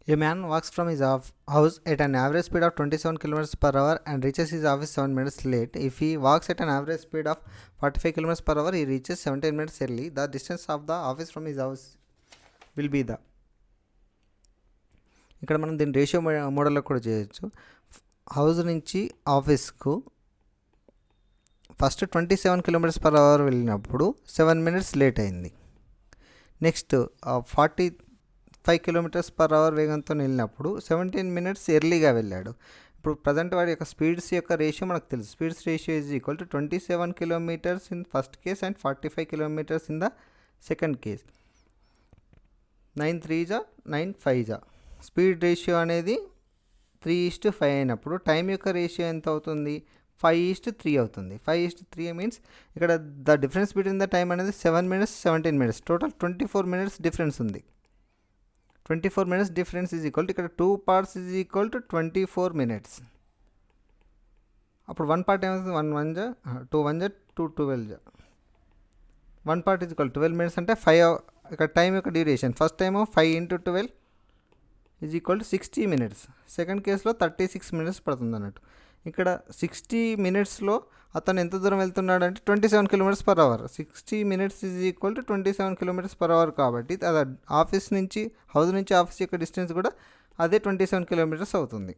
A man walks from his house at an average speed of 27 kilometers per hour and reaches his office 7 minutes late. If he walks at an average speed of 45 kilometers per hour, he reaches 17 minutes early. The distance of the office from his house will be the. ఇక్కడ మనం దీన్ని ratio మోడల్లో కూడా చేయొచ్చు. House నుంచి ఆఫీస్కు first 27 kilometres per hour వెళ్ళినప్పుడు 7 minutes late అయింది. నెక్స్ట్ 45 కిలోమీటర్స్ పర్ అవర్ వేగంతో వెళ్ళినప్పుడు 17 మినిట్స్ ఎర్లీగా వెళ్ళాడు. ఇప్పుడు ప్రజెంట్ వాడి యొక్క స్పీడ్స్ యొక్క రేషియో మనకు తెలుసు. Speeds ratio is equal to 27 kilometres in first case and 45 kilometres in the second case. 9 3 జా 9 5 జా. స్పీడ్ రేషియో అనేది 3:5 అయినప్పుడు టైం యొక్క రేషియో ఎంత అవుతుంది? 5:3 అవుతుంది. 5:3 మీన్స్ ఇక్కడ the difference between the time అనేది 7 minutes 17 minutes, total 24 minutes difference ఉంది. 24 minutes difference is equal to ఇక్కడ 2 parts is equal to 24 minutes. అప్పుడు 1 పార్ట్ ఏమవుతుంది? 1 1 జా 2 1 జా 2 12 జా. 1 పార్ట్ ఈజ్ ఈక్వల్ 12 మినిట్స్ అంటే 5. ఇక్కడ టైం యొక్క duration first time 5 × 12 is equal to 60 minutes. Second కేసులో 36 మినిట్స్ పడుతుంది అన్నట్టు. ఇక్కడ 60 మినిట్స్లో అతను ఎంత దూరం వెళ్తున్నాడు అంటే 27 kilometres per hour. 60 minutes is equal to 27 kilometres per hour కాబట్టి అది ఆఫీస్ నుంచి హౌస్ నుంచి ఆఫీస్ యొక్క డిస్టెన్స్ కూడా అదే 27 కిలోమీటర్స్ అవుతుంది.